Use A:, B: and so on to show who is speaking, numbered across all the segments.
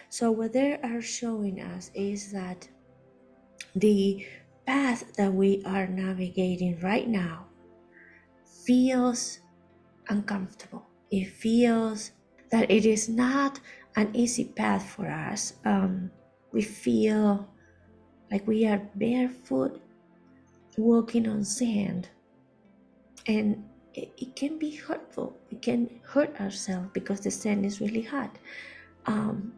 A: So what they are showing us is that the path that we are navigating right now feels uncomfortable. It feels that it is not an easy path for us. We feel like we are barefoot walking on sand, and it can be hurtful. We can hurt ourselves because the sand is really hot. Um,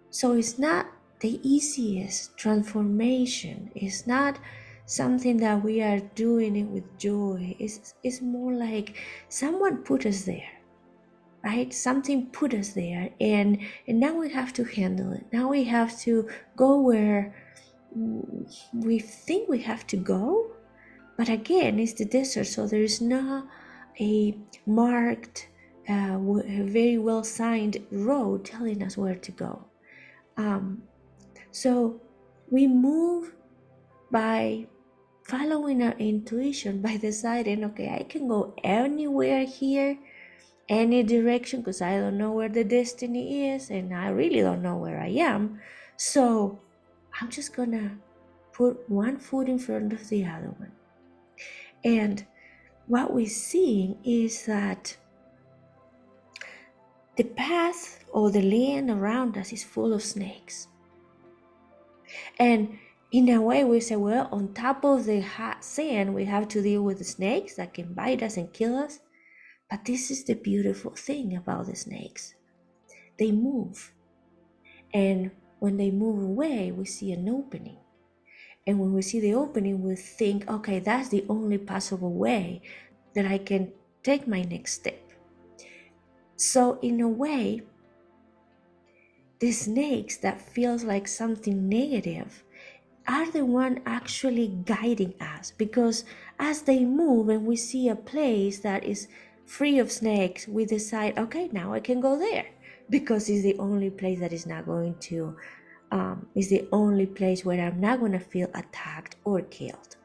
A: so it's not the easiest transformation. It's not something that we are doing it with joy. It's more like someone put us there, right? Something put us there, and now we have to handle it. Now we have to go where we think we have to go, but again, it's the desert, so there is not a marked, very well signed road telling us where to go. So we move by following our intuition, by deciding, okay, I can go anywhere here, any direction, because I don't know where the destiny is, and I really don't know where I am. So I'm just gonna put one foot in front of the other one. And what we're seeing is that the path or the land around us is full of snakes. And in a way, we say, well, on top of the hot sand, we have to deal with the snakes that can bite us and kill us. But this is the beautiful thing about the snakes. They move. And when they move away, we see an opening. And when we see the opening, we think, okay, that's the only possible way that I can take my next step. So in a way, the snakes that feels like something negative are the one actually guiding us, because as they move and we see a place that is free of snakes, we decide, okay, now I can go there because it's the only place that is not going to is the only place where I'm not going to feel attacked or killed.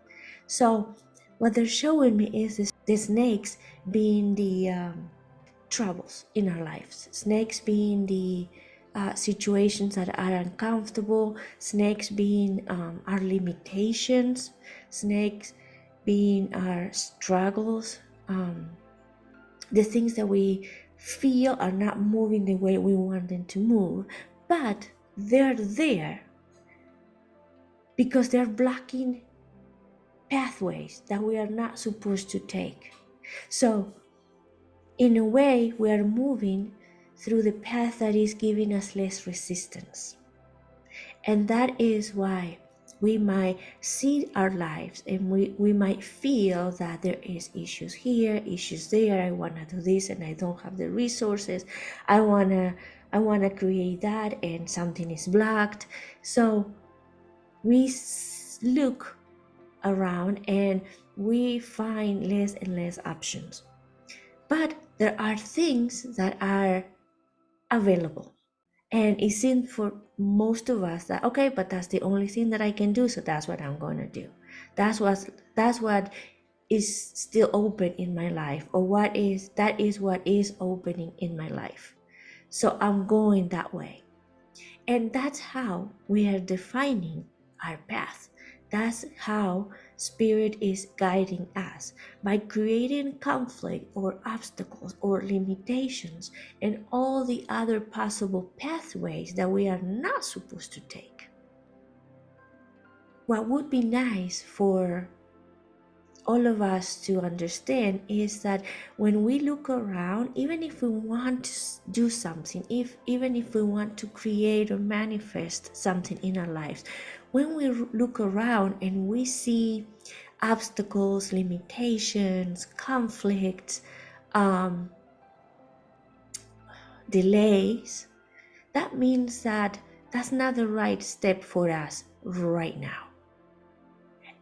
A: So what they're showing me is the snakes being the troubles in our lives, snakes being the situations that are uncomfortable, snakes being our limitations, snakes being our struggles, the things that we feel are not moving the way we want them to move, but they're there because they're blocking pathways that we are not supposed to take. So in a way, we are moving through the path that is giving us less resistance. And that is why we might see our lives and we might feel that there is issues here, issues there. I want to do this and I don't have the resources. I want to create that and something is blocked. So we look around and we find less and less options. But there are things that are available. And it seems for most of us that, okay, but that's the only thing that I can do, so that's what I'm going to do. That's what is still open in my life, or that is what is opening in my life. So I'm going that way. And that's how we are defining our path. That's how Spirit is guiding us, by creating conflict or obstacles or limitations and all the other possible pathways that we are not supposed to take. What would be nice for all of us to understand is that when we look around, even if we want to do something, even if we want to create or manifest something in our lives, when we look around and we see obstacles, limitations, conflicts, delays, that means that that's not the right step for us right now.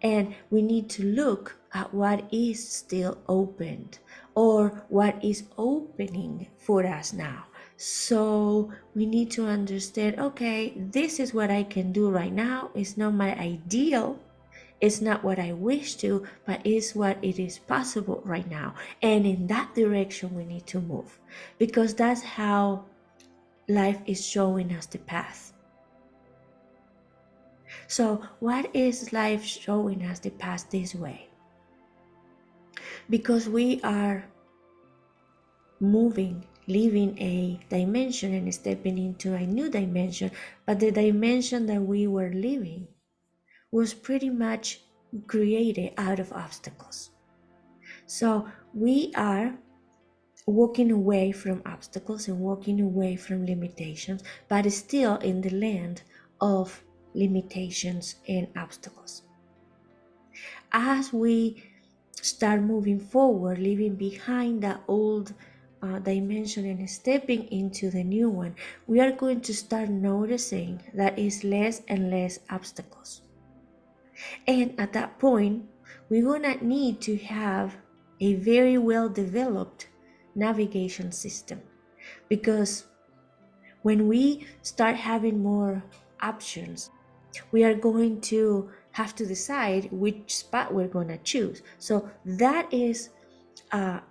A: And we need to look at what is still opened or what is opening for us now. So we need to understand, okay, this is what I can do right now. It's not my ideal. It's not what I wish to, but it's what it is possible right now. And in that direction, we need to move, because that's how life is showing us the path. So what is life showing us the path this way? Because we are moving, leaving a dimension and stepping into a new dimension, but the dimension that we were living was pretty much created out of obstacles. So we are walking away from obstacles and walking away from limitations, but still in the land of limitations and obstacles. As we start moving forward, leaving behind the old dimension and stepping into the new one, we are going to start noticing that is less and less obstacles. And at that point, we're gonna need to have a very well developed navigation system, because when we start having more options, we are going to have to decide which spot we're going to choose. So that is,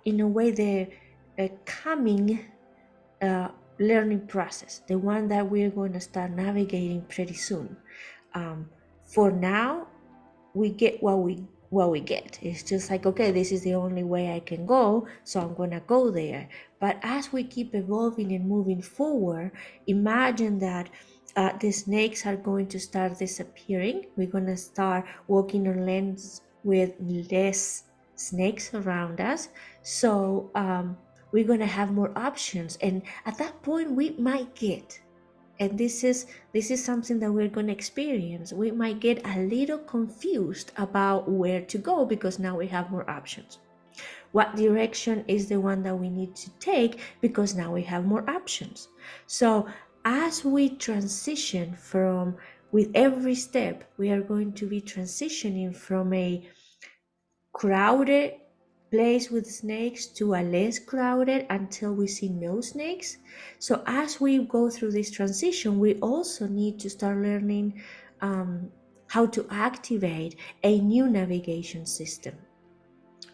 A: in a way, the coming learning process, the one that we're going to start navigating pretty soon. For now, we get what we get. It's just like, okay, this is the only way I can go, so I'm gonna go there. But as we keep evolving and moving forward, imagine that the snakes are going to start disappearing. We're gonna start walking on lands with less snakes around us. So we're gonna have more options, and at that point we might get, and this is something that we're going to experience, we might get a little confused about where to go, because now we have more options. What direction is the one that we need to take, because now we have more options. So as we transition from, with every step, we are going to be transitioning from a crowded place with snakes to a less crowded until we see no snakes. So as we go through this transition, we also need to start learning how to activate a new navigation system,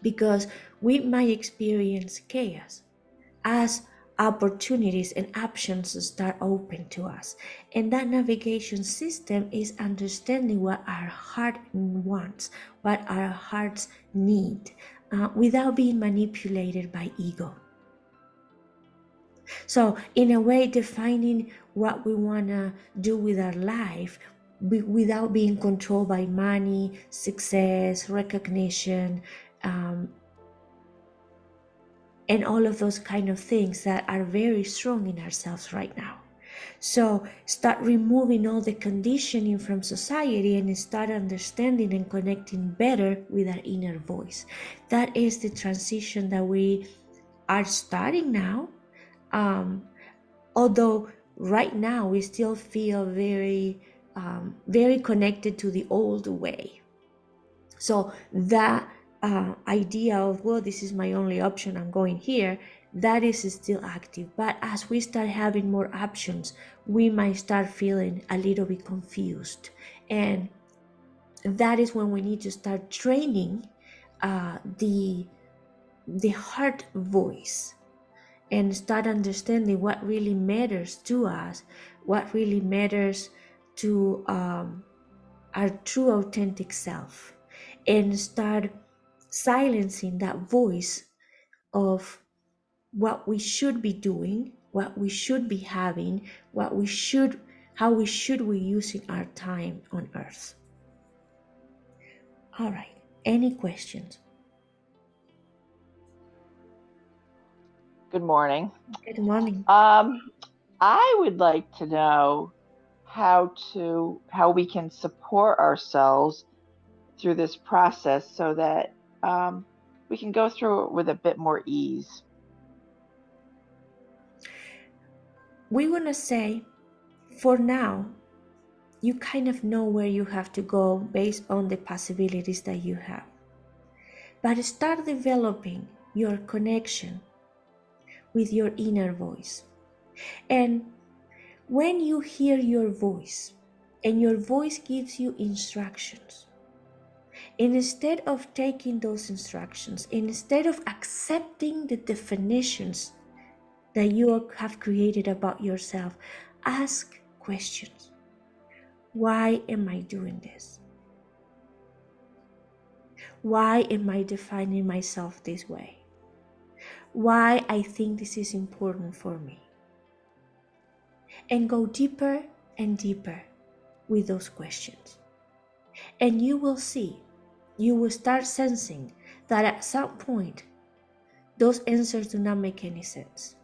A: because we might experience chaos as opportunities and options start open to us. And that navigation system is understanding what our heart wants, what our hearts need, without being manipulated by ego. So in a way, defining what we want to do with our life without being controlled by money, success, recognition, and all of those kind of things that are very strong in ourselves right now. So start removing all the conditioning from society and start understanding and connecting better with our inner voice. That is the transition that we are starting now. Although right now we still feel very, very connected to the old way. So that idea of, well, this is my only option, I'm going here, that is still active. But as we start having more options, we might start feeling a little bit confused. And that is when we need to start training the heart voice, and start understanding what really matters to us, what really matters to our true authentic self, and start silencing that voice of what we should be doing, what we should be having, how we should be using our time on earth. All right, any questions?
B: Good morning.
A: Good morning.
B: I would like to know how we can support ourselves through this process so that we can go through it with a bit more ease.
A: We want to say, for now, you kind of know where you have to go based on the possibilities that you have. But start developing your connection with your inner voice. And when you hear your voice, and your voice gives you instructions, instead of taking those instructions, instead of accepting the definitions that you have created about yourself, ask questions. Why am I doing this? Why am I defining myself this way? Why I think this is important for me? And go deeper and deeper with those questions. And you will see, you will start sensing that at some point, those answers do not make any sense.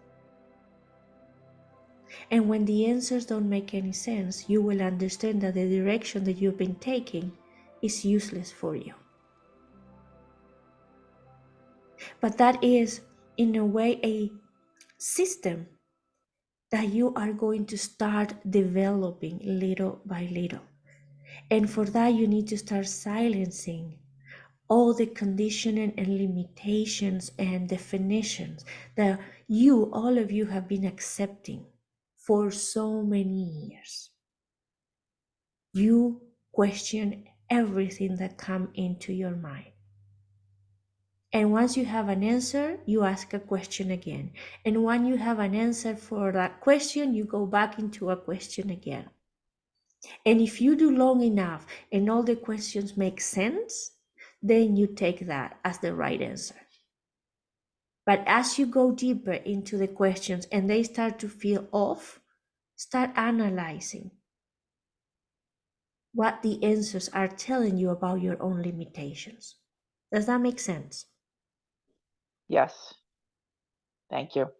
A: And when the answers don't make any sense, you will understand that the direction that you've been taking is useless for you. But that is, in a way, a system that you are going to start developing little by little. And for that, you need to start silencing all the conditioning and limitations and definitions that all of you have been accepting for so many years. You question everything that comes into your mind. And once you have an answer, you ask a question again. And when you have an answer for that question, you go back into a question again. And if you do long enough and all the questions make sense, then you take that as the right answer. But as you go deeper into the questions and they start to feel off, start analyzing what the answers are telling you about your own limitations. Does that make sense?
B: Yes. Thank you.